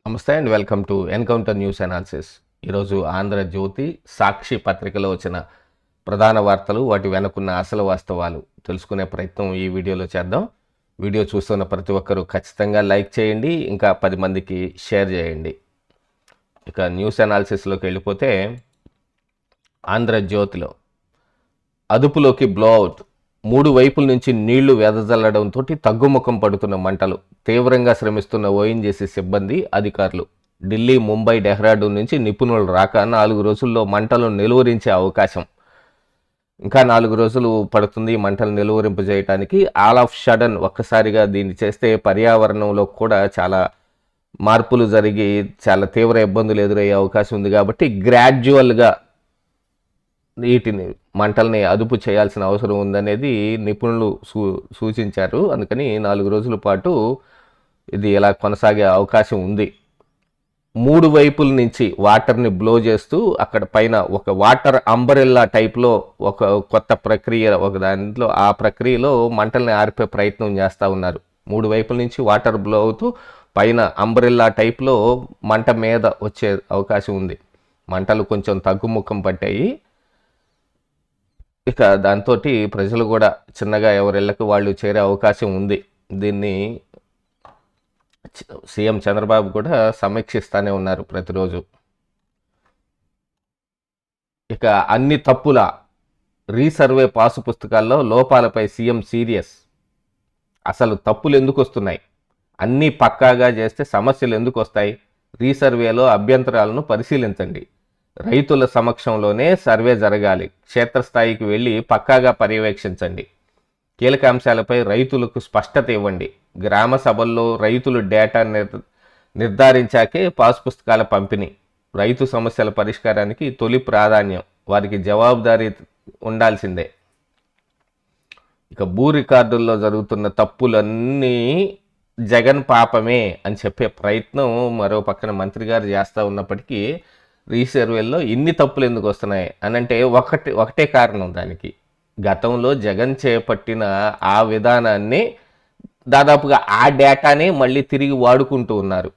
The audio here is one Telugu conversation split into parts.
నమస్తే and welcome to encounter news analysis. ఈరోజు ఆంధ్రజ్యోతి, సాక్షి పత్రికలో వచ్చిన ప్రధాన వార్తలు, వాటి వెనుకున్న అసలు వాస్తవాలు తెలుసుకునే ప్రయత్నం ఈ వీడియోలో చేద్దాం. వీడియో చూస్తున్న ప్రతి ఒక్కరూ ఖచ్చితంగా లైక్ చేయండి, ఇంకా 10 మందికి షేర్ చేయండి. ఇక న్యూస్ అనాలిసిస్లోకి వెళ్ళిపోతే, ఆంధ్రజ్యోతిలో అదుపులోకి బ్లోఅవుట్, 3 వైపుల నుంచి నీళ్లు వెదజల్లడంతో తగ్గుముఖం పడుతున్న మంటలు, తీవ్రంగా శ్రమిస్తున్న ఓఎన్జీసీ సిబ్బంది, అధికారులు. ఢిల్లీ, ముంబై, డెహ్రాడూన్ నుంచి నిపుణులు రాక 4 రోజుల్లో మంటలను నిలువరించే అవకాశం. ఇంకా 4 రోజులు పడుతుంది మంటలు నిలువరింపు చేయడానికి. ఆల్ ఆఫ్ సడన్ ఒక్కసారిగా దీన్ని చేస్తే పర్యావరణంలో కూడా చాలా మార్పులు జరిగి చాలా తీవ్ర ఇబ్బందులు ఎదురయ్యే అవకాశం ఉంది. కాబట్టి గ్రాడ్యువల్గా వీటిని మంటల్ని అదుపు చేయాల్సిన అవసరం ఉందనేది నిపుణులు సూచించారు. అందుకని 4 రోజుల పాటు ఇది ఇలా కొనసాగే అవకాశం ఉంది. 3 వైపుల నుంచి వాటర్ని బ్లో చేస్తూ అక్కడ పైన ఒక వాటర్ అంబరెల్లా టైప్లో ఒక కొత్త ప్రక్రియ, ఒక దాంట్లో ఆ ప్రక్రియలో మంటల్ని ఆర్పే ప్రయత్నం చేస్తూ ఉన్నారు. 3 వైపుల నుంచి వాటర్ బ్లో అవుతూ పైన అంబరెల్లా టైప్లో మంట మీద వచ్చే అవకాశం ఉంది. మంటలు కొంచెం తగ్గుముఖం పట్టాయి. ఇక దాంతో ప్రజలు కూడా చిన్నగా ఎవరిళ్ళకు వాళ్ళు చేరే అవకాశం ఉంది. దీన్ని సీఎం చంద్రబాబు కూడా సమీక్షిస్తూనే ఉన్నారు ప్రతిరోజు. ఇక అన్ని తప్పుల రీసర్వే పాసు పుస్తకాల్లో లోపాలపై సీఎం సీరియస్. అసలు తప్పులు ఎందుకు వస్తున్నాయి, అన్నీ పక్కాగా చేస్తే సమస్యలు ఎందుకు వస్తాయి, రీసర్వేలో అభ్యంతరాలను పరిశీలించండి, రైతుల సమక్షంలోనే సర్వే జరగాలి, క్షేత్రస్థాయికి వెళ్ళి పక్కాగా పర్యవేక్షించండి, కీలక అంశాలపై రైతులకు స్పష్టత ఇవ్వండి, గ్రామ సభల్లో రైతులు డేటా నిర్ధారించాకే పాస్ పుస్తకాల పంపిణీ, రైతు సమస్యల పరిష్కారానికి తొలి ప్రాధాన్యం, వారికి జవాబుదారీ ఉండాల్సిందే. ఇక భూ రికార్డుల్లో జరుగుతున్న తప్పులన్నీ జగన్ పాపమే అని చెప్పే ప్రయత్నం మరో పక్కన మంత్రి గారు చేస్తూ ఉన్నప్పటికీ, రీసర్వేల్లో ఇన్ని తప్పులు ఎందుకు వస్తున్నాయి అని అంటే ఒకటే కారణం దానికి. గతంలో జగన్ చేపట్టిన ఆ విధానాన్ని దాదాపుగా ఆ డేటానే మళ్ళీ తిరిగి వాడుకుంటూ ఉన్నారు.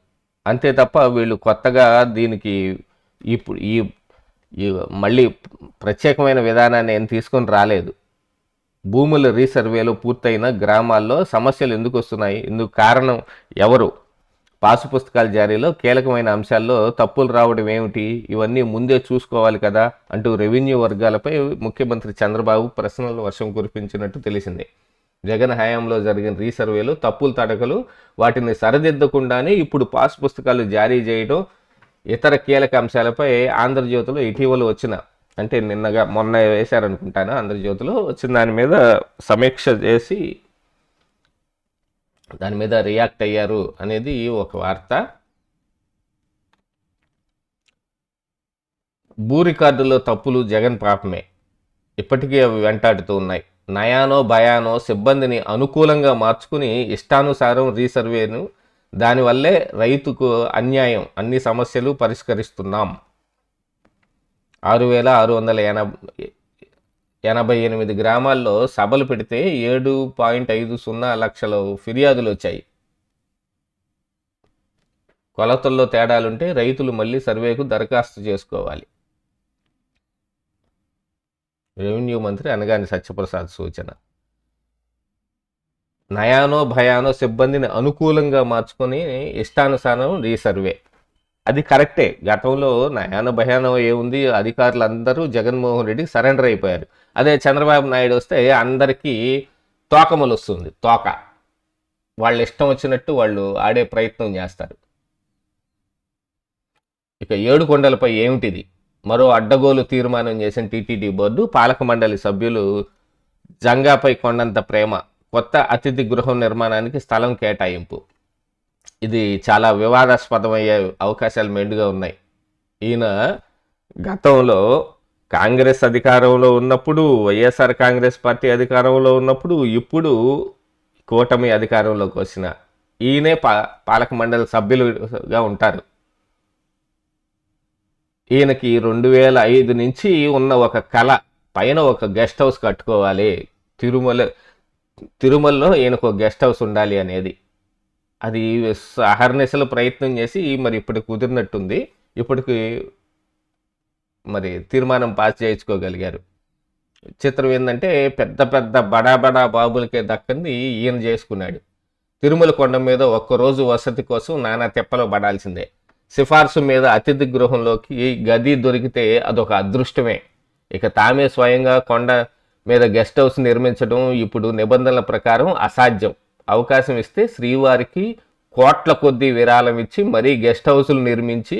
అంతే తప్ప వీళ్ళు కొత్తగా దీనికి ఇప్పుడు ఈ మళ్ళీ ప్రత్యేకమైన విధానాన్ని ఏం తీసుకొని రాలేదు. భూముల రీసర్వేలో పూర్తయిన గ్రామాల్లో సమస్యలు ఎందుకు వస్తున్నాయి, ఇందుకు కారణం ఎవరు, పాసు పుస్తకాల జారీలో కీలకమైన అంశాల్లో తప్పులు రావడం ఏమిటి, ఇవన్నీ ముందే చూసుకోవాలి కదా అంటూ రెవెన్యూ వర్గాలపై ముఖ్యమంత్రి చంద్రబాబు ప్రశ్నల వర్షం కురిపించినట్టు తెలిసిందే. జగన్ హయాంలో జరిగిన రీసర్వేలు తప్పులు తడకలు, వాటిని సరిదిద్దకుండానే ఇప్పుడు పాస్ పుస్తకాలు జారీ చేయడం, ఇతర కీలక అంశాలపై ఆంధ్రజ్యోతిలో ఇటీవల వచ్చిన, అంటే మొన్న వేశారనుకుంటాను, ఆంధ్రజ్యోతిలో వచ్చిన దాని మీద సమీక్ష చేసి దాని మీద రియాక్ట్ అయ్యారు అనేది ఒక వార్త. భూ రికార్డులో తప్పులు జగన్ పాపమే, ఇప్పటికీ అవి వెంటాడుతూ ఉన్నాయి. నయానో భయానో సిబ్బందిని అనుకూలంగా మార్చుకుని ఇష్టానుసారం రీసర్వేను, దానివల్లే రైతుకు అన్యాయం, అన్ని సమస్యలు పరిష్కరిస్తున్నాం. 6,688 గ్రామాల్లో సభలు పెడితే 7.50 లక్షల ఫిర్యాదులు వచ్చాయి. కొలతల్లో తేడాలుంటే రైతులు మళ్ళీ సర్వేకు దరఖాస్తు చేసుకోవాలి. రెవెన్యూ మంత్రి అనగాని సత్యప్రసాద్ సూచన. నయానో భయానో సిబ్బందిని అనుకూలంగా మార్చుకొని ఇష్టానుసారం రీసర్వే, అది కరెక్టే. గతంలో నయానో భయానో ఏముంది, అధికారులు అందరూ జగన్మోహన్ రెడ్డికి సరెండర్ అయిపోయారు. అదే చంద్రబాబు నాయుడు వస్తే అందరికీ తోకములు వస్తుంది, తోక, వాళ్ళు ఇష్టం వచ్చినట్టు వాళ్ళు ఆడే ప్రయత్నం చేస్తారు. ఇక 7 కొండలపై ఏమిటిది, మరో అడ్డగోలు తీర్మానం చేసిన టీటీడీ బోర్డు, పాలక మండలి సభ్యులు జంగాపై కొండంత ప్రేమ, కొత్త అతిథి గృహం నిర్మాణానికి స్థలం కేటాయింపు. ఇది చాలా వివాదాస్పదమయ్యే అవకాశాలు మెండుగా ఉన్నాయి. ఈయన గతంలో కాంగ్రెస్ అధికారంలో ఉన్నప్పుడు, వైఎస్ఆర్ కాంగ్రెస్ పార్టీ అధికారంలో ఉన్నప్పుడు, ఇప్పుడు కూటమి అధికారంలోకి వచ్చిన ఈయనే పాలక మండలి సభ్యులుగా ఉంటారు. ఈయనకి 2005 నుంచి ఉన్న ఒక కళ, పైన ఒక గెస్ట్ హౌస్ కట్టుకోవాలి, తిరుమలలో ఈయనకు ఒక గెస్ట్ హౌస్ ఉండాలి అనేది. అది అహర్నిశలు ప్రయత్నం చేసి మరి ఇప్పుడు కుదిరినట్టుంది. ఇప్పటికి మరి తీర్మానం పాస్ చేయించుకోగలిగారు. చిత్రం ఏంటంటే పెద్ద పెద్ద బడా బడా బాబులకే దక్కంది ఈయన చేసుకున్నాడు. తిరుమల కొండ మీద ఒక్కరోజు వసతి కోసం నానా తెప్పలో పడాల్సిందే. సిఫార్సు మీద అతిథి గృహంలోకి గది దొరికితే అదొక అదృష్టమే. ఇక తామే స్వయంగా కొండ మీద గెస్ట్ హౌస్ నిర్మించడం ఇప్పుడు నిబంధనల ప్రకారం అసాధ్యం. అవకాశం ఇస్తే శ్రీవారికి కోట్ల కొద్దీ విరాళం ఇచ్చి మరీ గెస్ట్ హౌసులు నిర్మించి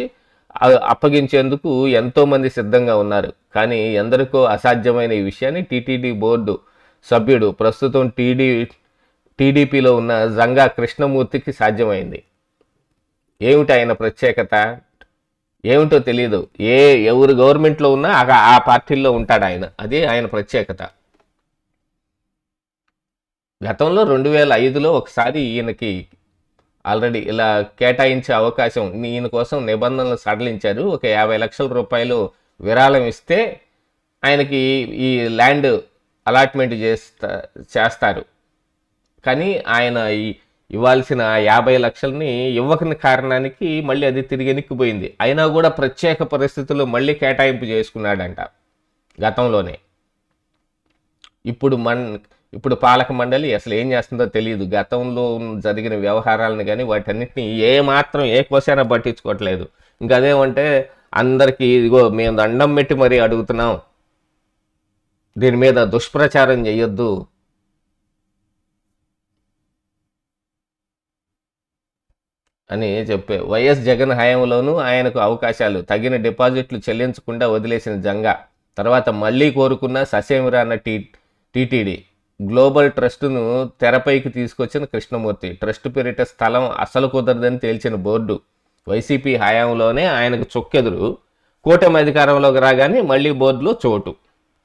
అప్పగించేందుకు ఎంతోమంది సిద్ధంగా ఉన్నారు. కానీ ఎందరికో అసాధ్యమైన ఈ విషయాన్ని టీటీడీ బోర్డు సభ్యుడు ప్రస్తుతం టీడీపీలో ఉన్న జంగా కృష్ణమూర్తికి సాధ్యమైంది. ఏమిటి ఆయన ప్రత్యేకత ఏమిటో తెలియదు. ఎవరు గవర్నమెంట్లో ఉన్నా ఆ పార్టీల్లో ఉంటాడు ఆయన. అదే ఆయన ప్రత్యేకత. గతంలో 2005లో ఒకసారి ఈయనకి ఆల్రెడీ ఇలా కేటాయించే అవకాశం ఈయన కోసం నిబంధనలు సడలించారు. ఒక 50 లక్షల రూపాయలు విరాళం ఇస్తే ఆయనకి ఈ ల్యాండ్ అలాట్మెంట్ చేస్తారు. కానీ ఆయన ఇవ్వాల్సిన 50 లక్షలని ఇవ్వకని కారణానికి మళ్ళీ అది తిరిగి వెనక్కిపోయింది. అయినా కూడా ప్రత్యేక పరిస్థితుల్లో మళ్ళీ కేటాయింపు చేసుకున్నాడంట గతంలోనే. ఇప్పుడు పాలక మండలి అసలు ఏం చేస్తుందో తెలియదు. గతంలో జరిగిన వ్యవహారాలను కానీ వాటన్నిటిని ఏ క్వశ్చన్ పట్టించుకోవట్లేదు. ఇంకా అదేమంటే అందరికీ ఇదిగో మేము దండం పెట్టి మరీ అడుగుతున్నాం, దీని మీద దుష్ప్రచారం చేయొద్దు అని చెప్పే. వైఎస్ జగన్ హయాంలోనూ ఆయనకు అవకాశాలు తగిన డిపాజిట్లు చెల్లించకుండా వదిలేసిన జంగా తర్వాత మళ్ళీ కోరుకున్న ససేమిరాన్న టీటీడీ గ్లోబల్ ట్రస్టును తెరపైకి తీసుకొచ్చిన కృష్ణమూర్తి. ట్రస్ట్ పేరిట స్థలం అసలు కుదరదని తేల్చిన బోర్డు వైసీపీ హయాంలోనే ఆయనకు చొక్కెదురు. కూటమి అధికారంలోకి రాగానే మళ్ళీ బోర్డులో చోటు.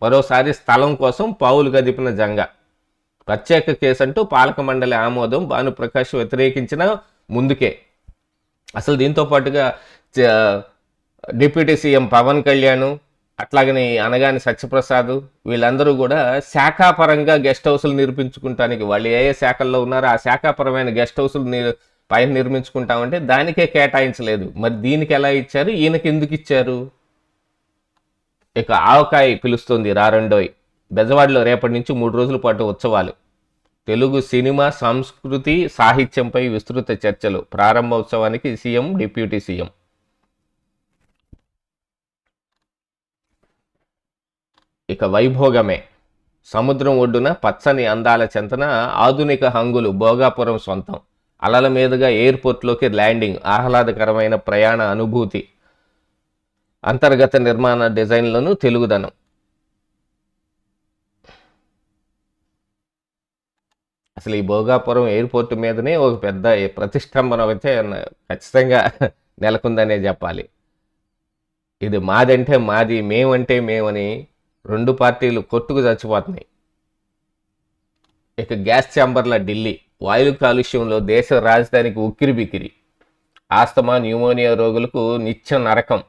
మరోసారి స్థలం కోసం పావులు కదిపిన జంగా. ప్రత్యేక కేసు అంటూ పాలక మండలి ఆమోదం. భానుప్రకాష్ వ్యతిరేకించిన ముందుకే. అసలు దీంతో పాటుగా డిప్యూటీ సీఎం పవన్ కళ్యాణ్, అట్లాగని అనగాని సత్యప్రసాద్ వీళ్ళందరూ కూడా శాఖాపరంగా గెస్ట్ హౌసులు నిర్మించుకుంటానికి వాళ్ళు ఏ శాఖల్లో ఉన్నారో ఆ శాఖాపరమైన గెస్ట్ హౌసులు పైన నిర్మించుకుంటామంటే దానికే కేటాయించలేదు. మరి దీనికి ఎలా ఇచ్చారు, ఈయనకి ఎందుకు ఇచ్చారు? ఇక ఆవకాయ పిలుస్తుంది రారండోయ్. బెజవాడలో రేపటి నుంచి 3 రోజుల పాటు ఉత్సవాలు. తెలుగు సినిమా సంస్కృతి సాహిత్యంపై విస్తృత చర్చలు. ప్రారంభోత్సవానికి సీఎం, డిప్యూటీ సీఎం. ఇక వైభోగమే. సముద్రం ఒడ్డున పచ్చని అందాల చెంతన ఆధునిక హంగులు భోగాపురం సొంతం. అలల మీదుగా ఎయిర్పోర్ట్లోకి ల్యాండింగ్. ఆహ్లాదకరమైన ప్రయాణ అనుభూతి. అంతర్గత నిర్మాణ డిజైన్లను తెలుగుదనం. అసలు ఈ భోగాపురం ఎయిర్పోర్ట్ మీదనే ఒక పెద్ద ప్రతిష్టంభన అయితే ఖచ్చితంగా నెలకొందనే చెప్పాలి. ఇది మాదంటే మాది, మేమంటే మేమని 2 పార్టీలు కొట్టుకు చచ్చిపోతున్నాయి. ఇక గ్యాస్ ఛాంబర్ల ఢిల్లీ. వాయు కాలుష్యంలో దేశ రాజధానికి ఉక్కిరిబిక్కిరి. ఆస్తమా, న్యూమోనియా రోగులకు నిత్యం నరకం.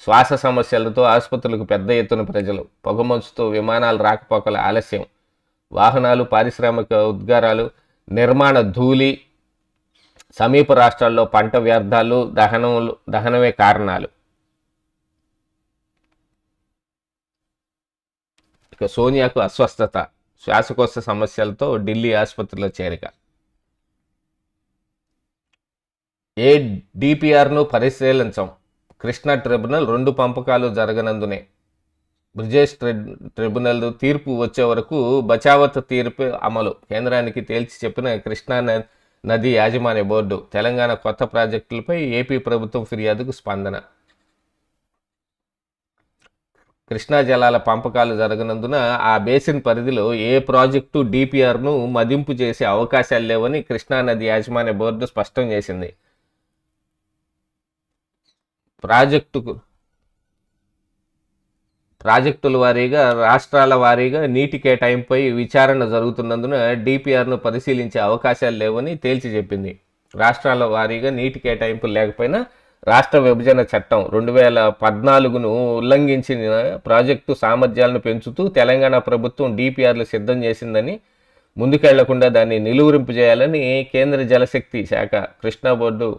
శ్వాస సమస్యలతో ఆసుపత్రులకు పెద్ద ఎత్తున ప్రజలు. పొగమంచుతో విమానాలు రాకపోకల ఆలస్యం. వాహనాలు, పారిశ్రామిక ఉద్గారాలు, నిర్మాణ ధూళి. సమీప రాష్ట్రాల్లో పంట వ్యర్థాలు, దహనమే కారణాలు. ఇక సోనియాకు అస్వస్థత. శ్వాసకోశ సమస్యలతో ఢిల్లీ ఆసుపత్రిలో చేరిక. ఏ డిపిఆర్ను పరిశీలించం. కృష్ణా ట్రిబ్యునల్ 2 పంపకాలు జరగనందునే. బ్రిజేష్ ట్రిబ్యునల్ తీర్పు వచ్చే వరకు బచావత్ తీర్పు అమలు. కేంద్రానికి తేల్చి చెప్పిన కృష్ణా నది యాజమాన్య బోర్డు. తెలంగాణ కొత్త ప్రాజెక్టులపై ఏపీ ప్రభుత్వం ఫిర్యాదుకు స్పందన. కృష్ణా జలాల పంపకాలు జరగనందున ఆ బేసిన్ పరిధిలో ఏ ప్రాజెక్టు డిపిఆర్ను మదింపు చేసే అవకాశాలు లేవని కృష్ణా నది యాజమాన్య బోర్డు స్పష్టం చేసింది. ప్రాజెక్టుల వారీగా, రాష్ట్రాల వారీగా నీటి కేటాయింపుపై విచారణ జరుగుతున్నందున డిపిఆర్ను పరిశీలించే అవకాశాలు లేవని తేల్చి చెప్పింది. రాష్ట్రాల వారీగా నీటి కేటాయింపులు లేకపోయినా రాష్ట్ర విభజన చట్టం 2014ను ఉల్లంఘించిన ప్రాజెక్టు సామర్థ్యాలను పెంచుతూ తెలంగాణ ప్రభుత్వం డిపిఆర్లు సిద్ధం చేసిందని ముందుకెళ్లకుండా దాన్ని నిలువరింపు చేయాలని కేంద్ర జలశక్తి శాఖ కృష్ణా బోర్డు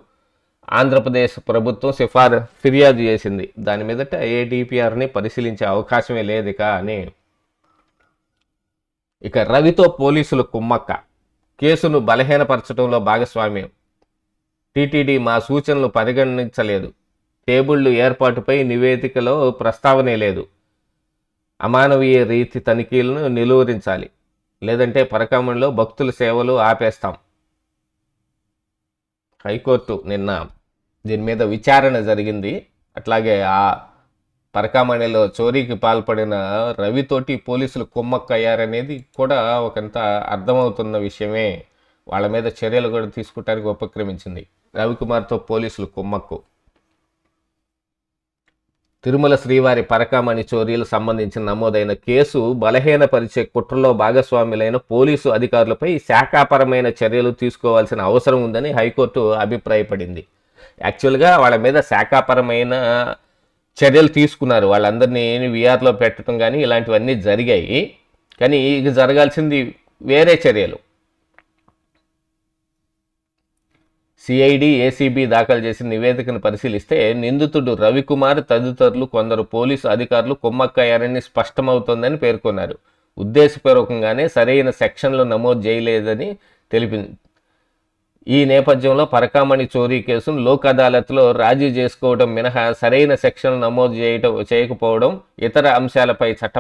ఆంధ్రప్రదేశ్ ప్రభుత్వం ఫిర్యాదు చేసింది. దాని మీదట ఏడీపీఆర్ని పరిశీలించే అవకాశమే లేదు అని. ఇక రవితో పోలీసులు కుమ్మక్క, కేసును బలహీనపరచడంలో భాగస్వామ్యం. టీటీడీ మా సూచనలు పరిగణించలేదు, టేబుళ్లు ఏర్పాటుపై నివేదికలో ప్రస్తావనే లేదు, అమానవీయ రీతి తనిఖీలను నిలువరించాలి, లేదంటే పరకామణిలో భక్తుల సేవలు ఆపేస్తాం. హైకోర్టు నిన్న దీని మీద విచారణ జరిగింది. అట్లాగే ఆ పరకామణిలో చోరీకి పాల్పడిన రవితోటి పోలీసులు కుమ్మక్కయ్యారనేది కూడా ఒకంత అర్థమవుతున్న విషయమే. వాళ్ళ మీద చర్యలు కూడా తీసుకుంటానికి ఉపక్రమించింది. రవికుమార్తో పోలీసులు కుమ్మక్కు. తిరుమల శ్రీవారి పరకామణి చోరీలకు సంబంధించిన నమోదైన కేసు బలహీనపరిచే కుట్రలో భాగస్వాములైన పోలీసు అధికారులపై శాఖాపరమైన చర్యలు తీసుకోవాల్సిన అవసరం ఉందని హైకోర్టు అభిప్రాయపడింది. యాక్చువల్గా వాళ్ళ మీద శాఖాపరమైన చర్యలు తీసుకున్నారు. వాళ్ళందరినీ వీఆర్లో పెట్టడం కానీ ఇలాంటివన్నీ జరిగాయి. కానీ ఇక జరగాల్సింది వేరే చర్యలు. సిఐడి ఏసీబీ దాఖలు చేసిన నివేదికను పరిశీలిస్తే నిందితుడు రవికుమార్ తదితరులు కొందరు పోలీసు అధికారులు కుమ్మక్కయ్యారని స్పష్టమవుతోందని పేర్కొన్నారు. ఉద్దేశపూర్వకంగానే సరైన సెక్షన్లు నమోదు చేయలేదని తెలిపింది. ఈ నేపథ్యంలో పరకామణి చోరీ కేసును లోక్ అదాలత్లో రాజీ చేసుకోవడం మినహా సరైన సెక్షన్లు నమోదు చేయకపోవడం ఇతర అంశాలపై చట్ట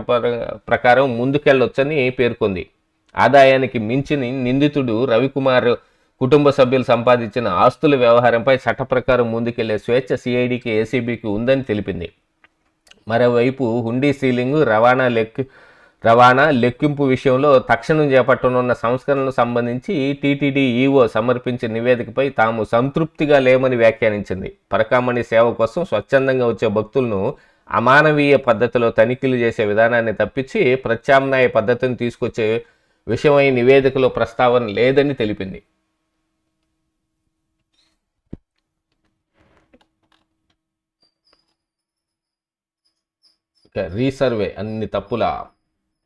ప్రకారం ముందుకెళ్లొచ్చని పేర్కొంది. ఆదాయానికి మించిన నిందితుడు రవికుమార్ కుటుంబ సభ్యులు సంపాదించిన ఆస్తుల వ్యవహారంపై చట్ట ప్రకారం ముందుకెళ్లే స్వేచ్ఛ సిఐడికి ఏసీబీకి ఉందని తెలిపింది. మరోవైపు హుండీ సీలింగ్ రవాణా లెక్కింపు విషయంలో తక్షణం చేపట్టనున్న సంస్కరణలకు సంబంధించి టీటీడీ ఈవో సమర్పించిన నివేదికపై తాము సంతృప్తిగా లేమని వ్యాఖ్యానించింది. పరకామణి సేవ కోసం స్వచ్ఛందంగా వచ్చే భక్తులను అమానవీయ పద్ధతిలో తనిఖీలు చేసే విధానాన్ని తప్పించి ప్రత్యామ్నాయ పద్ధతిని తీసుకొచ్చే విషయమై నివేదికలో ప్రస్తావన లేదని తెలిపింది. రీసర్వే అన్ని తప్పులా?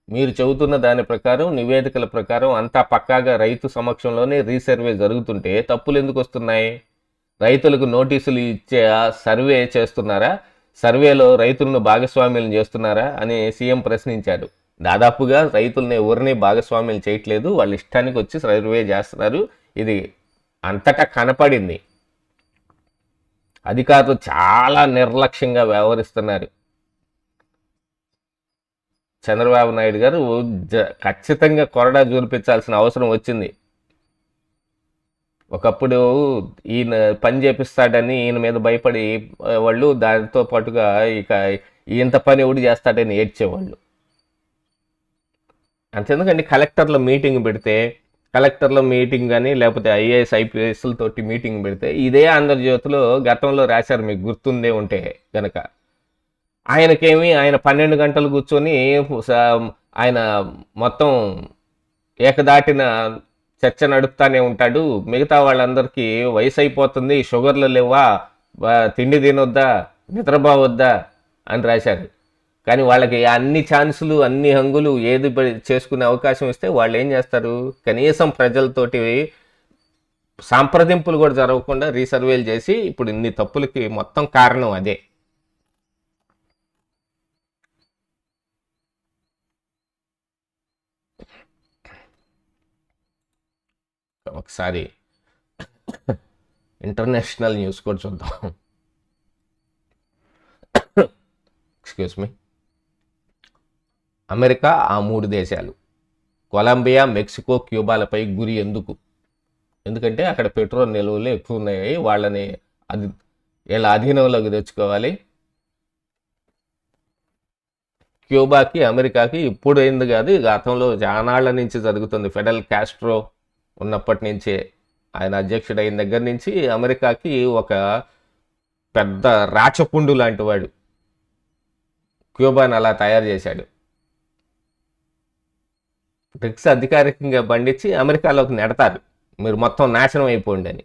మీరు చెబుతున్న దాని ప్రకారం నివేదికల ప్రకారం అంతా పక్కాగా రైతు సమక్షంలోనే రీసర్వే జరుగుతుంటే తప్పులు ఎందుకు వస్తున్నాయి? రైతులకు నోటీసులు ఇచ్చే సర్వే చేస్తున్నారా? సర్వేలో రైతులను భాగస్వామ్యం చేస్తున్నారా అని సీఎం ప్రశ్నించారు. దాదాపుగా రైతులని ఎవరిని భాగస్వామ్యం చేయట్లేదు, వాళ్ళ ఇష్టానికి వచ్చి సర్వే చేస్తున్నారు. ఇది అంతటా కనపడింది. అధికారులు చాలా నిర్లక్ష్యంగా వ్యవహరిస్తున్నారు. చంద్రబాబు నాయుడు గారు ఖచ్చితంగా కొరడా చూపించాల్సిన అవసరం వచ్చింది. ఒకప్పుడు ఈయన పని చేపిస్తాడని ఈయన మీద భయపడి వాళ్ళు దానితో పాటుగా ఇక ఇంత పని ఎవడు చేస్తాడని ఏడ్చేవాళ్ళు. అంతెందుకండి, కలెక్టర్లో మీటింగ్ పెడితే కలెక్టర్లో మీటింగ్ కానీ లేకపోతే ఐఏఎస్ ఐపీఎస్లతోటి మీటింగ్ పెడితే ఇదే ఆంధ్రజ్యోతిలో గతంలో రాశారు, మీకు గుర్తుందే ఉంటే కనుక. ఆయన 12 గంటలు కూర్చొని ఆయన మొత్తం ఏకదాటిన చర్చ నడుపుతానే ఉంటాడు. మిగతా వాళ్ళందరికీ వయసు అయిపోతుంది, షుగర్లు లేవా, తిండి తినొద్దా, నిద్రపోవద్దా అని రాశారు. కానీ వాళ్ళకి అన్ని ఛాన్సులు అన్ని హంగులు ఏది చేసుకునే అవకాశం ఇస్తే వాళ్ళు ఏం చేస్తారు? కనీసం ప్రజలతోటి సంప్రదింపులు కూడా జరగకుండా రీసర్వేలు చేసి ఇప్పుడు ఇన్ని తప్పులకి మొత్తం కారణం అదే. ఒకసారి ఇంటర్నేషనల్ న్యూస్ కూడా చూద్దాం. Excuse me. అమెరికా ఆ 3 దేశాలు కొలంబియా, మెక్సికో, క్యూబాలపై గురి ఎందుకంటే అక్కడ పెట్రోల్ నిల్వలు ఎక్కువ ఉన్నాయి, వాళ్ళని వీళ్ళ అధీనంలోకి తెచ్చుకోవాలి. క్యూబాకి అమెరికాకి ఇప్పుడు అయింది కాదు, గతంలో చానాళ్ల నుంచి జరుగుతుంది. ఫిడెల్ కాస్ట్రో ఉన్నప్పటి నుంచే, ఆయన అధ్యక్షుడైన దగ్గర నుంచి అమెరికాకి ఒక పెద్ద రాచపుండు లాంటి వాడు క్యూబాని అలా తయారు చేశాడు. డ్రగ్స్ అధికారికంగా బండించి అమెరికాలోకి నెడతారు, మీరు మొత్తం నాశనం అయిపోండి అని.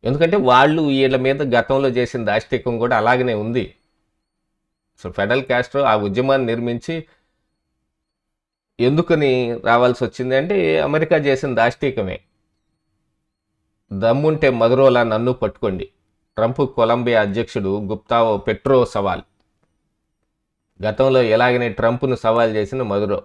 ఎందుకంటే వాళ్ళు వీళ్ళ మీద గతంలో చేసిన దాష్టికం కూడా అలాగనే ఉంది. సో ఫెడరల్ కాస్ట్రో ఆ ఉద్యమాన్ని నిర్మించి ఎందుకని రావాల్సి వచ్చింది అంటే అమెరికా చేసిన దాష్టీకమే. దమ్ముంటే మదురోలా నన్ను పట్టుకోండి. ట్రంప్ కొలంబియా అధ్యక్షుడు గుప్తావో పెట్రో సవాల్. గతంలో ఎలాగనే ట్రంప్ను సవాల్ చేసిన మదురో.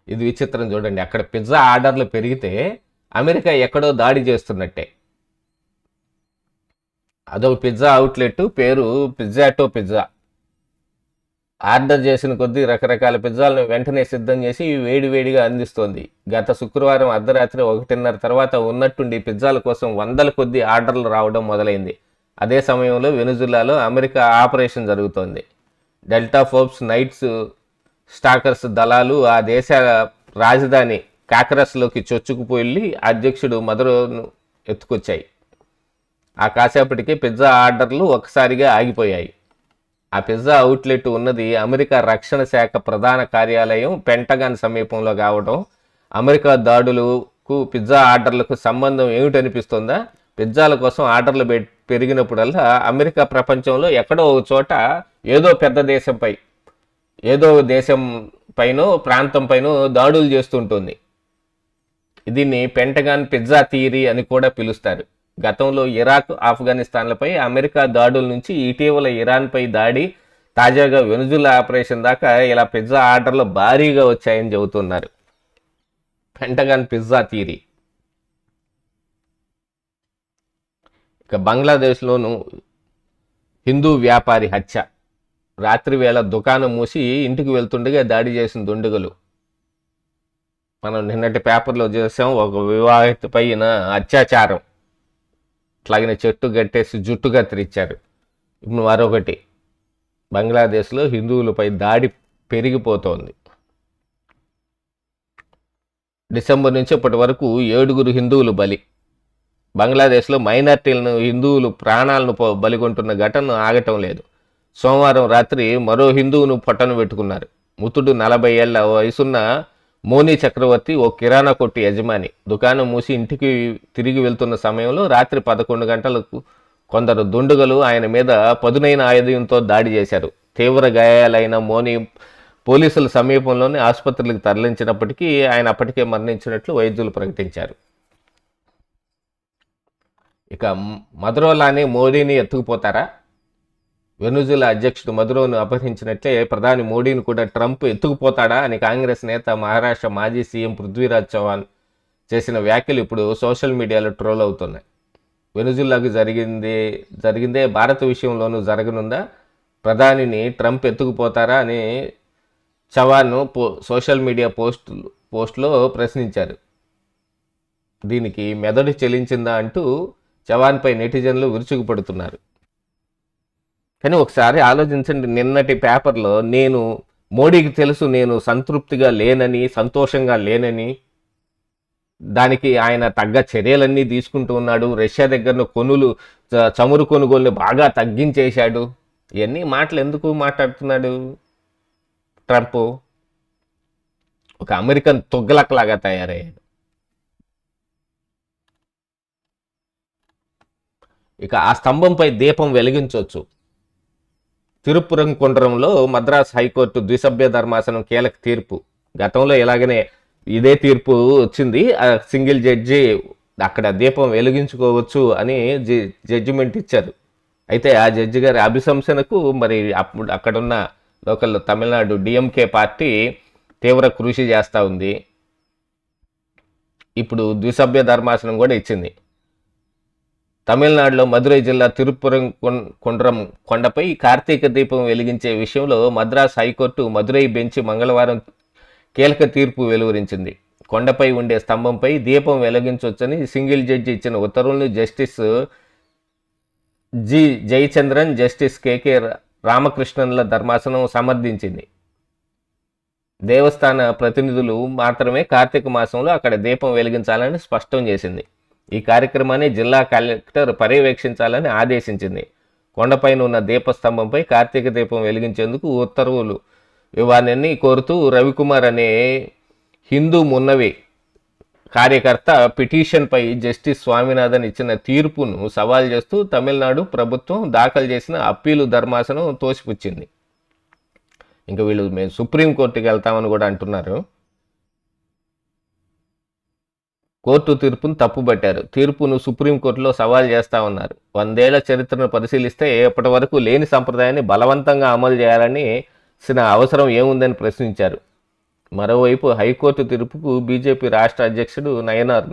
ఇది విచిత్రం చూడండి. అక్కడ పిజ్జా ఆర్డర్లు పెరిగితే అమెరికా ఎక్కడో దాడి చేస్తున్నట్టే. అదొక పిజ్జా అవుట్లెట్, పేరు పిజ్జాటో పిజ్జా. ఆర్డర్ చేసిన కొద్దీ రకరకాల పిజ్జాలను వెంటనే సిద్ధం చేసి వేడివేడిగా అందిస్తోంది. గత శుక్రవారం అర్ధరాత్రి 1:30 తర్వాత ఉన్నట్టుండి పిజ్జాల కోసం వందల కొద్దీ ఆర్డర్లు రావడం మొదలైంది. అదే సమయంలో వెనుజులాలో అమెరికా ఆపరేషన్ జరుగుతోంది. డెల్టా ఫోర్స్ నైట్స్ స్టాకర్స్ దళాలు ఆ దేశ రాజధాని కాకరస్లోకి చొచ్చుకుపోయి అధ్యక్షుడు మదురోను ఎత్తుకొచ్చాయి. ఆ కాసేపటికి పిజ్జా ఆర్డర్లు ఒక్కసారిగా ఆగిపోయాయి. ఆ పిజ్జా అవుట్లెట్ ఉన్నది అమెరికా రక్షణ శాఖ ప్రధాన కార్యాలయం పెంటగాన్ సమీపంలో కావడం అమెరికా దాడులకు పిజ్జా ఆర్డర్లకు సంబంధం ఏమిటనిపిస్తుందా? పిజ్జాల కోసం ఆర్డర్లు పెరిగినప్పుడల్లా అమెరికా ప్రపంచంలో ఎక్కడో ఒక చోట ఏదో పెద్ద దేశంపై, ఏదో దేశం పైనో ప్రాంతం పైనో దాడులు చేస్తుంటుంది. దీన్ని పెంటగాన్ పిజ్జా థియరీ అని కూడా పిలుస్తారు. గతంలో ఇరాక్, ఆఫ్ఘనిస్తాన్లపై అమెరికా దాడుల నుంచి ఇటీవల ఇరాన్పై దాడి, తాజాగా వెనుజులా ఆపరేషన్ దాకా ఇలా పిజ్జా ఆర్డర్లు భారీగా వచ్చాయని చెబుతున్నారు. Pentagon pizza theory. ఇక బంగ్లాదేశ్లోను హిందూ వ్యాపారి హత్య. రాత్రి వేళ దుకాణం మూసి ఇంటికి వెళ్తుండగా దాడి చేసిన దుండగులు. మనం నిన్నటి పేపర్లో చూసాం, ఒక వివాహిత పైన అత్యాచారం, అట్లాగనే చెట్టు కట్టేసి జుట్టు కత్తిరించారు. ఇప్పుడు మరొకటి, బంగ్లాదేశ్లో హిందువులపై దాడి పెరిగిపోతోంది. డిసెంబర్ నుంచి ఇప్పటి వరకు 7 హిందువులు బలి. బంగ్లాదేశ్లో మైనార్టీలను, హిందువులు ప్రాణాలను బలిగొంటున్న ఘటన ఆగటం లేదు. సోమవారం రాత్రి మరో హిందువును పొట్టను పెట్టుకున్నారు. మృతుడు 40 ఏళ్ల వయసున్న మోనీ చక్రవర్తి ఓ కిరాణా కొట్టు యజమాని. దుకాణం మూసి ఇంటికి తిరిగి వెళ్తున్న సమయంలో రాత్రి 11 గంటలకు కొందరు దుండగులు ఆయన మీద పదునైన ఆయుధంతో దాడి చేశారు. తీవ్ర గాయాలైన మోనీ పోలీసుల సమీపంలోనే ఆసుపత్రికి తరలించినప్పటికీ ఆయన అప్పటికే మరణించినట్లు వైద్యులు ప్రకటించారు. ఇక మదురోలానే మోడీని ఎత్తుకుపోతారా? వెనుజులా అధ్యక్షుడు మదురోను అపహరించినట్లే ప్రధాని మోడీని కూడా ట్రంప్ ఎత్తుకుపోతాడా అని కాంగ్రెస్ నేత, మహారాష్ట్ర మాజీ సీఎం పృథ్వీరాజ్ చౌహాన్ చేసిన వ్యాఖ్యలు ఇప్పుడు సోషల్ మీడియాలో ట్రోల్ అవుతున్నాయి. వెనుజులాకు జరిగిందే భారత విషయంలోనూ జరగనుందా? ప్రధానిని ట్రంప్ ఎత్తుకుపోతారా అని చౌహాన్ సోషల్ మీడియా పోస్ట్లో ప్రశ్నించారు. దీనికి మెదడు చెలించిందా అంటూ చౌహాన్పై నెటిజన్లు విరుచుకుపడుతున్నారు. కానీ ఒకసారి ఆలోచించండి, నిన్నటి పేపర్లో నేను మోడీకి తెలుసు నేను సంతృప్తిగా లేనని, సంతోషంగా లేనని, దానికి ఆయన తగ్గ చర్యలన్నీ తీసుకుంటూ ఉన్నాడు, రష్యా దగ్గర చమురు కొనుగోలుని బాగా తగ్గించేశాడు. ఇవన్నీ మాటలు ఎందుకు మాట్లాడుతున్నాడు ట్రంప్? ఒక అమెరికన్ తొగ్లక్లాగా తయారయ్యాడు. ఇక ఆ స్తంభంపై దీపం వెలిగించవచ్చు. తిరుప్పురంకుండ్రంలో మద్రాస్ హైకోర్టు ద్విసభ్య ధర్మాసనం కీలక తీర్పు. గతంలో ఇలాగనే ఇదే తీర్పు వచ్చింది. ఆ సింగిల్ జడ్జి అక్కడ దీపం వెలిగించుకోవచ్చు అని జడ్జిమెంట్ ఇచ్చారు. అయితే ఆ జడ్జి గారి అభిశంసనకు మరి అప్పుడు అక్కడున్న లోకల్ తమిళనాడు డిఎంకే పార్టీ తీవ్ర కృషి చేస్తూ ఉంది. ఇప్పుడు ద్విసభ్య ధర్మాసనం కూడా ఇచ్చింది. తమిళనాడులో మదురై జిల్లా తిరుప్పురంకుండ్రం కొండపై కార్తీక దీపం వెలిగించే విషయంలో మద్రాస్ హైకోర్టు మదురై బెంచ్ మంగళవారం కీలక తీర్పు వెలువరించింది. కొండపై ఉండే స్తంభంపై దీపం వెలిగించవచ్చని సింగిల్ జడ్జి ఇచ్చిన ఉత్తర్వులను జస్టిస్ జి జయచంద్రన్, జస్టిస్ కెకే రామకృష్ణన్ల ధర్మాసనం సమర్థించింది. దేవస్థాన ప్రతినిధులు మాత్రమే కార్తీక మాసంలో అక్కడ దీపం వెలిగించాలని స్పష్టం చేసింది. ఈ కార్యక్రమాన్ని జిల్లా కలెక్టర్ పర్యవేక్షించాలని ఆదేశించింది. కొండపైన ఉన్న దీపస్తంభంపై కార్తీక దీపం వెలిగించేందుకు ఉత్తర్వులు ఇవ్వాలని కోరుతూ రవికుమార్ అనే హిందూ మున్నవి కార్యకర్త పిటిషన్పై జస్టిస్ స్వామినాథన్ ఇచ్చిన తీర్పును సవాల్ చేస్తూ తమిళనాడు ప్రభుత్వం దాఖలు చేసిన అప్పీలు ధర్మాసనం తోసిపుచ్చింది. ఇంకా వీళ్ళు మేము సుప్రీంకోర్టుకి వెళ్తామని కూడా అంటున్నారు. కోర్టు తీర్పును తప్పుబట్టారు. తీర్పును సుప్రీంకోర్టులో సవాల్ చేస్తా ఉన్నారు. 100 ఏళ్ల చరిత్రను పరిశీలిస్తే ఎప్పటి వరకు లేని సంప్రదాయాన్ని బలవంతంగా అమలు చేయాలని అవసరం ఏముందని ప్రశ్నించారు. మరోవైపు హైకోర్టు తీర్పుకు బీజేపీ రాష్ట్ర అధ్యక్షుడు నయనార్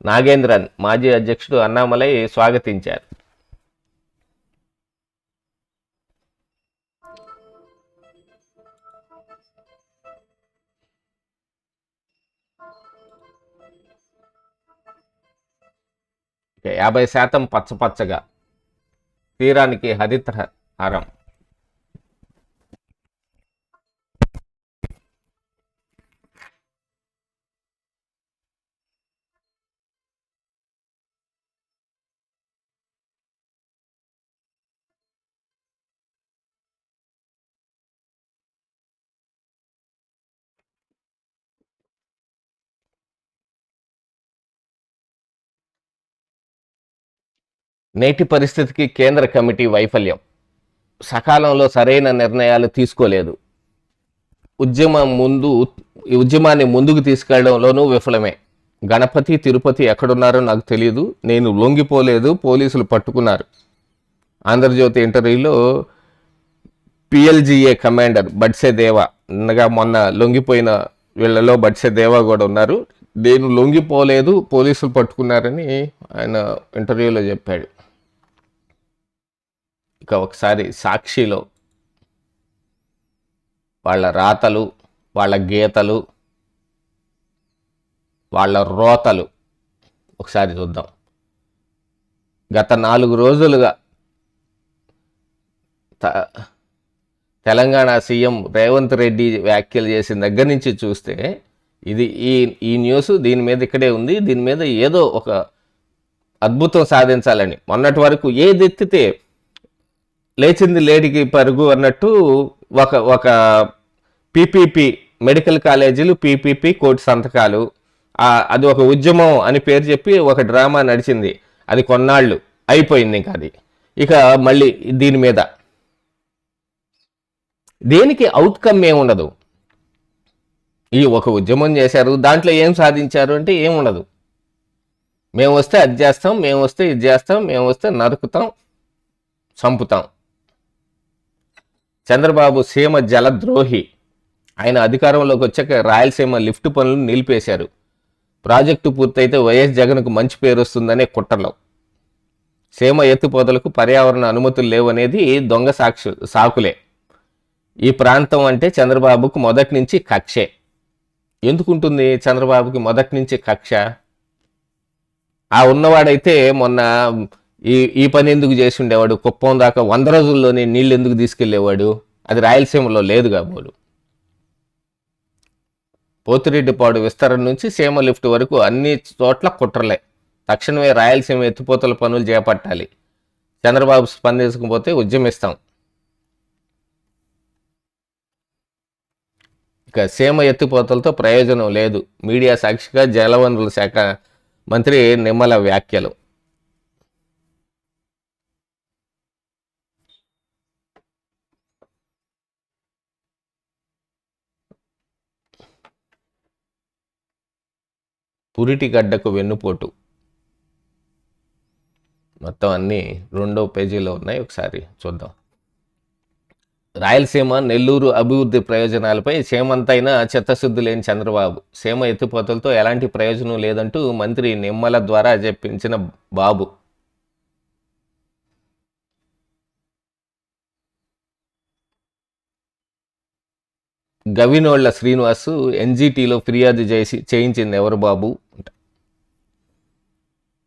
నాగేంద్రన్, మాజీ అధ్యక్షుడు అన్నామలై స్వాగతించారు. ఇక 50% పచ్చపచ్చగా, తీరానికి హరిత హారం. నేటి పరిస్థితికి కేంద్ర కమిటీ వైఫల్యం. సకాలంలో సరైన నిర్ణయాలు తీసుకోలేదు. ఉద్యమాన్ని ముందుకు తీసుకెళ్లడంలోనూ విఫలమే. గణపతి, తిరుపతి ఎక్కడున్నారో నాకు తెలియదు, నేను లొంగిపోలేదు, పోలీసులు పట్టుకున్నారు. ఆంధ్రజ్యోతి ఇంటర్వ్యూలో పిఎల్జిఏ కమాండర్ బడ్సే దేవా, మొన్న లొంగిపోయిన వీళ్ళలో బడ్సే దేవా కూడా ఉన్నారు, నేను లొంగిపోలేదు, పోలీసులు పట్టుకున్నారని ఆయన ఇంటర్వ్యూలో చెప్పాడు. ఇక ఒకసారి సాక్షిలో వాళ్ళ రాతలు, వాళ్ళ గీతలు, వాళ్ళ రోతలు ఒకసారి చూద్దాం. గత 4 రోజులుగా తెలంగాణ సీఎం రేవంత్ రెడ్డి వ్యాఖ్యలు చేసిన దగ్గర నుంచి చూస్తే ఇది ఈ న్యూస్ దీని మీద ఇక్కడే ఉంది. దీని మీద ఏదో ఒక అద్భుతం సాధించాలని, మొన్నటి వరకు ఏదెత్తితే లేచింది లేడికి పరుగు అన్నట్టు ఒక పీపీపీ మెడికల్ కాలేజీలు, పీపీపీ కోటి సంతకాలు, అది ఒక ఉద్యమం అని పేరు చెప్పి ఒక డ్రామా నడిచింది. అది కొన్నాళ్ళు అయిపోయింది. ఇంకా అది ఇక మళ్ళీ దీని మీద దేనికి అవుట్కమ్ ఏముండదు. ఈ ఒక ఉద్యమం చేశారు, దాంట్లో ఏం సాధించారు అంటే ఏముండదు. మేము వస్తే అది చేస్తాం, మేము వస్తే ఇది చేస్తాం, మేము వస్తే నరుకుతాం, చంపుతాం. చంద్రబాబు సీమ జలద్రోహి. ఆయన అధికారంలోకి వచ్చాక రాయలసీమ లిఫ్ట్ పనులను నిలిపేశారు. ప్రాజెక్టు పూర్తయితే వైఎస్ జగన్కు మంచి పేరు వస్తుందనే కుట్రలో. సీమ ఎత్తిపోతలకు పర్యావరణ అనుమతులు లేవనేది దొంగ సాకులే. ఈ ప్రాంతం అంటే చంద్రబాబుకు మొదటి నుంచి కక్షే. ఎందుకుంటుంది చంద్రబాబుకి మొదటి నుంచి కక్ష? ఉన్నవాడైతే మొన్న ఈ పని ఎందుకు చేసి ఉండేవాడు? కుప్పం దాకా 100 రోజుల్లోనే నీళ్ళు ఎందుకు తీసుకెళ్లేవాడు? అది రాయలసీమలో లేదు కాబోలు. పోతిరెడ్డిపాడు విస్తరణ నుంచి సీమ లిఫ్ట్ వరకు అన్ని చోట్ల కుట్రలే. తక్షణమే రాయలసీమ ఎత్తిపోతల పనులు చేపట్టాలి. చంద్రబాబు స్పందించకపోతే ఉద్యమిస్తాం. ఇక సీమ ఎత్తిపోతలతో ప్రయోజనం లేదు. మీడియా సాక్షిగా జలవనరుల శాఖ మంత్రి నిమ్మల వ్యాఖ్యలు. పురిటిగడ్డకు వెన్నుపోటు. మొత్తం అన్నీ 2వ పేజీలో ఉన్నాయి, ఒకసారి చూద్దాం. రాయలసీమ, నెల్లూరు అభివృద్ధి ప్రయోజనాలపై సీమంతైనా చిత్తశుద్ధి లేని చంద్రబాబు. సీమ ఎత్తిపోతలతో ఎలాంటి ప్రయోజనం లేదంటూ మంత్రి నిమ్మల ద్వారా చెప్పించిన బాబు. గవినోళ్ల శ్రీనివాసు ఎన్జీటీలో ఫిర్యాదు చేయించింది ఎవరు బాబు?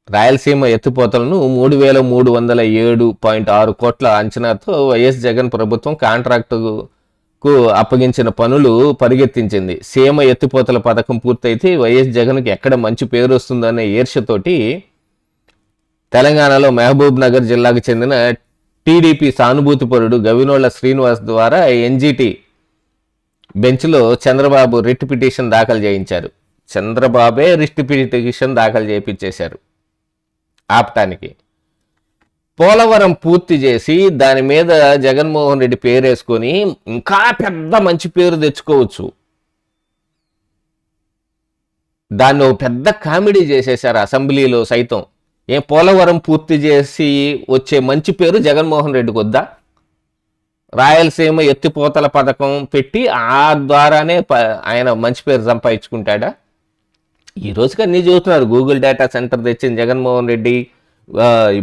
రాయలసీమ ఎత్తిపోతలను 3,307.6 కోట్ల అంచనాతో వైఎస్ జగన్ ప్రభుత్వం కాంట్రాక్టుకు అప్పగించిన పనులు పరిగెత్తించింది. సీమ ఎత్తిపోతల పథకం పూర్తయితే వైఎస్ జగన్కి ఎక్కడ మంచి పేరు వస్తుందనే ఈర్ష్యతోటి తెలంగాణలో మహబూబ్ నగర్ జిల్లాకు చెందిన టీడీపీ సానుభూతిపరుడు గవినోళ్ల శ్రీనివాస్ ద్వారా ఎన్జీటీ బెంచ్లో చంద్రబాబు రిట్ పిటిషన్ దాఖలు చేయించారు. చంద్రబాబే రిట్ పిటిషన్ దాఖలు చేయించేశారు ఆపటానికి. పోలవరం పూర్తి చేసి దాని మీద జగన్మోహన్ రెడ్డి పేరేసుకొని ఇంకా పెద్ద మంచి పేరు తెచ్చుకోవచ్చు. దాన్ని ఒక పెద్ద కామెడీ చేసేశారు అసెంబ్లీలో సైతం. పోలవరం పూర్తి చేసి వచ్చే మంచి పేరు జగన్మోహన్ రెడ్డికి వద్దా? రాయలసీమ ఎత్తిపోతల పథకం పెట్టి ఆ ద్వారానే ఆయన మంచి పేరు సంపాదించుకుంటాడా? ఈ రోజుకి అన్నీ చూస్తున్నారు. గూగుల్ డేటా సెంటర్ తెచ్చింది జగన్మోహన్ రెడ్డి,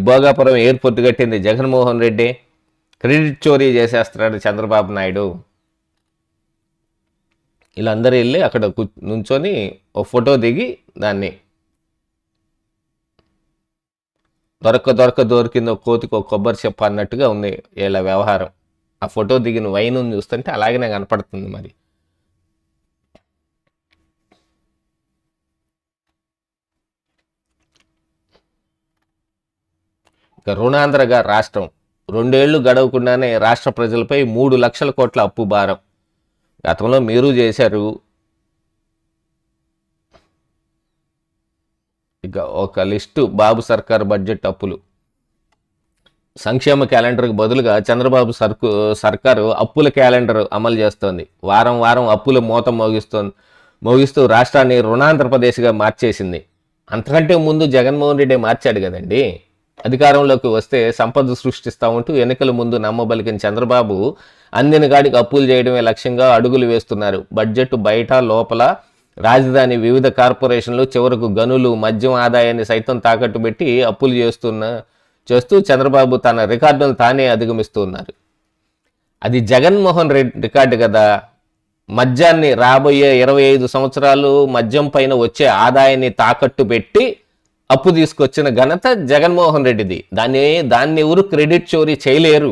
భోగాపురం ఎయిర్పోర్ట్ కట్టింది జగన్మోహన్ రెడ్డి, క్రెడిట్ చోరీ చేసేస్తున్నాడు చంద్రబాబు నాయుడు. వీళ్ళందరూ వెళ్ళి అక్కడ నుంచొని ఒక ఫోటో దిగి దాన్ని దొరికింది ఒక కోతికి ఒక కొబ్బరి చెప్ప అన్నట్టుగా ఉంది వీళ్ళ వ్యవహారం. ఆ ఫోటో దిగిన వైన్ చూస్తుంటే అలాగనే కనపడుతుంది. మరి ఇక రుణాంధ్రగా రాష్ట్రం 2 ఏళ్లు గడవకుండానే రాష్ట్ర ప్రజలపై 3 లక్షల కోట్ల అప్పు భారం. గతంలో మీరు చేశారు. ఇక ఒక లిస్టు బాబు సర్కారు బడ్జెట్ అప్పులు. సంక్షేమ క్యాలెండర్కి బదులుగా చంద్రబాబు సర్కారు అప్పుల క్యాలెండర్ అమలు చేస్తోంది. వారం వారం అప్పుల మోత మోగిస్తూ రాష్ట్రాన్ని రుణాంధ్రప్రదేశ్గా మార్చేసింది. అంతకంటే ముందు జగన్మోహన్ రెడ్డి మార్చాడు కదండి. అధికారంలోకి వస్తే సంపద సృష్టిస్తా ఉంటూ ఎన్నికల ముందు నమ్మబలికిన చంద్రబాబు అందిన గాడికి అప్పులు చేయడమే లక్ష్యంగా అడుగులు వేస్తున్నారు. బడ్జెట్ బయట లోపల రాజధాని వివిధ కార్పొరేషన్లు చివరకు గనులు మద్యం ఆదాయాన్ని సైతం తాకట్టు పెట్టి అప్పులు చేస్తూ చంద్రబాబు తన రికార్డును తానే అధిగమిస్తున్నారు. అది జగన్మోహన్ రెడ్డి రికార్డు కదా. మద్యాన్ని రాబోయే 25 సంవత్సరాలు మద్యం పైన వచ్చే ఆదాయాన్ని తాకట్టు పెట్టి అప్పు తీసుకొచ్చిన ఘనత జగన్మోహన్ రెడ్డిది. దాన్ని ఎవరు క్రెడిట్ చోరీ చేయలేరు.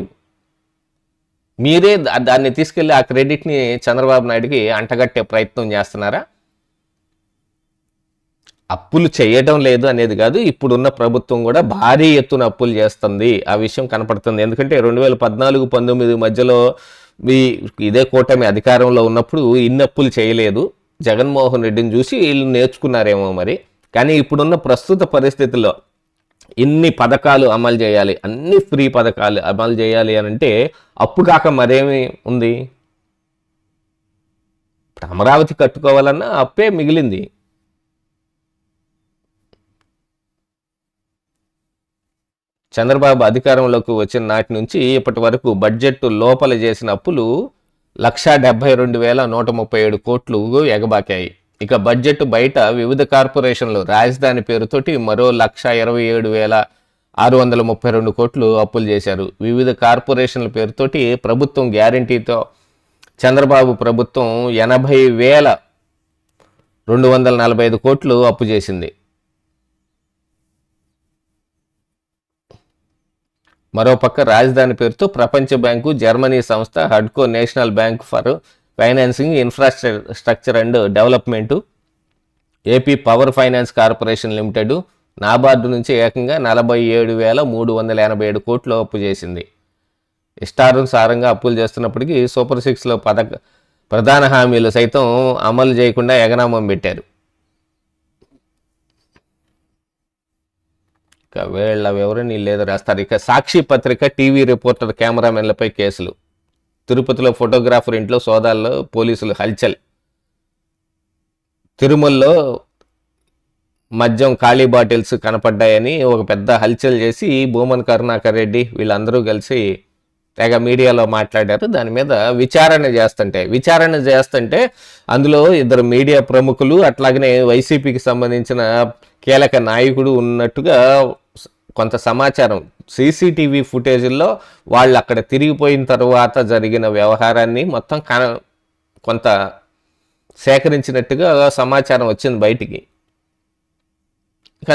మీరే దాన్ని తీసుకెళ్లి ఆ క్రెడిట్ని చంద్రబాబు నాయుడికి అంటగట్టే ప్రయత్నం చేస్తున్నారా? అప్పులు చేయడం లేదు అనేది కాదు, ఇప్పుడున్న ప్రభుత్వం కూడా భారీ ఎత్తున అప్పులు చేస్తుంది. ఆ విషయం కనపడుతుంది. ఎందుకంటే 2014-19 మధ్యలో ఇదే కూటమి అధికారంలో ఉన్నప్పుడు ఇన్ని అప్పులు చేయలేదు. జగన్మోహన్ రెడ్డిని చూసి వీళ్ళు నేర్చుకున్నారేమో మరి. కానీ ఇప్పుడున్న ప్రస్తుత పరిస్థితుల్లో ఇన్ని పథకాలు అమలు చేయాలి, అన్ని ఫ్రీ పథకాలు అమలు చేయాలి అని అంటే అప్పు కాక మరేమి ఉంది? అమరావతి కట్టుకోవాలన్నా అప్పే మిగిలింది. చంద్రబాబు అధికారంలోకి వచ్చిన నాటి నుంచి ఇప్పటి వరకు బడ్జెట్ లోపల చేసిన అప్పులు 172,137 కోట్లు ఎగబాకాయి. ఇక బడ్జెట్ బయట వివిధ కార్పొరేషన్లు రాజధాని పేరుతోటి మరో 127,632 కోట్లు అప్పులు చేశారు. వివిధ కార్పొరేషన్ల పేరుతోటి ప్రభుత్వం గ్యారంటీతో చంద్రబాబు ప్రభుత్వం 80,245 కోట్లు అప్పు చేసింది. మరోపక్క రాజధాని పేరుతో ప్రపంచ బ్యాంకు, జర్మనీ సంస్థ హడ్కో, national bank for financing infrastructure and development, AP power finance corporation limited, NABARD నుంచి ఏకంగా 47,387 కోట్లు అప్పు చేసింది. ఇష్టానుసారంగా అప్పులు చేస్తున్నప్పటికీ సూపర్ 6లో ప్రధాన హామీలు సైతం అమలు చేయకుండా ఎగనామం పెట్టారు. ఇక వీళ్ళ వివరణ లేదు రాస్తారు. ఇక సాక్షి పత్రిక టీవీ రిపోర్టర్ కెమెరామెన్లపై కేసులు. తిరుపతిలో ఫోటోగ్రాఫర్ ఇంట్లో సోదాల్లో పోలీసులు హల్చల్. తిరుమలలో మద్యం ఖాళీ బాటిల్స్ కనపడ్డాయని ఒక పెద్ద హల్చల్ చేసి భూమన్ కరుణాకర్ రెడ్డి వీళ్ళందరూ కలిసి తెగ మీడియాలో మాట్లాడారు. దాని మీద విచారణ చేస్తుంటే అందులో 2 మీడియా ప్రముఖులు అట్లాగనే వైసీపీకి సంబంధించిన కీలక నాయకుడు ఉన్నట్టుగా కొంత సమాచారం సీసీటీవీ ఫుటేజ్ల్లో వాళ్ళు అక్కడ తిరిగిపోయిన తర్వాత జరిగిన వ్యవహారాన్ని మొత్తం కొంత సేకరించినట్టుగా సమాచారం వచ్చింది బయటికి.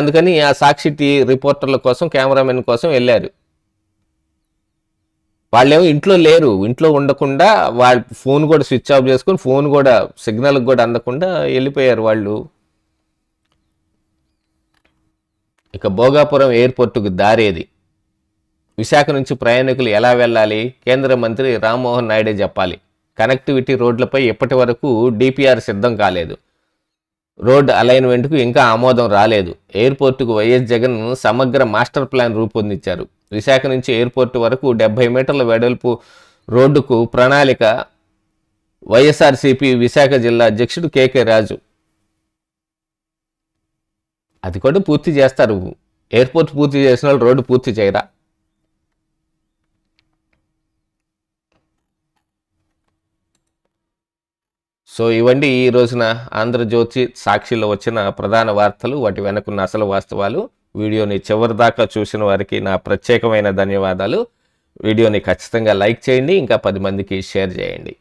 అందుకని ఆ సాక్షి రిపోర్టర్ల కోసం, కెమెరామెన్ కోసం వెళ్ళారు. వాళ్ళేమో ఇంట్లో లేరు. ఇంట్లో ఉండకుండా వాళ్ళ ఫోన్ కూడా స్విచ్ ఆఫ్ చేసుకొని ఫోన్ కూడా సిగ్నల్కి కూడా అందకుండా వెళ్ళిపోయారు వాళ్ళు. ఇక భోగాపురం ఎయిర్పోర్టుకు దారేది, విశాఖ నుంచి ప్రయాణికులు ఎలా వెళ్ళాలి? కేంద్ర మంత్రి రామ్మోహన్ నాయుడే చెప్పాలి. కనెక్టివిటీ రోడ్లపై ఇప్పటి వరకు డిపిఆర్ సిద్ధం కాలేదు. రోడ్ అలైన్మెంట్కు ఇంకా ఆమోదం రాలేదు. ఎయిర్పోర్టుకు వైఎస్ జగన్ సమగ్ర మాస్టర్ ప్లాన్ రూపొందించారు. విశాఖ నుంచి ఎయిర్పోర్టు వరకు 70 మీటర్ల వెడల్పు రోడ్డుకు ప్రణాళిక వైఎస్ఆర్సీపీ విశాఖ జిల్లా అధ్యక్షుడు కేకే రాజు. అది కూడా పూర్తి చేస్తారు. ఎయిర్పోర్ట్ పూర్తి చేసిన వాళ్ళు రోడ్డు పూర్తి చేయరా? సో ఇవండి ఈ రోజున ఆంధ్రజ్యోతి, సాక్షిలో వచ్చిన ప్రధాన వార్తలు, వాటి వెనుకున్న అసలు వాస్తవాలు. వీడియోని చివరి దాకా చూసిన వారికి నా ప్రత్యేకమైన ధన్యవాదాలు. వీడియోని ఖచ్చితంగా లైక్ చేయండి, ఇంకా 10 మందికి షేర్ చేయండి.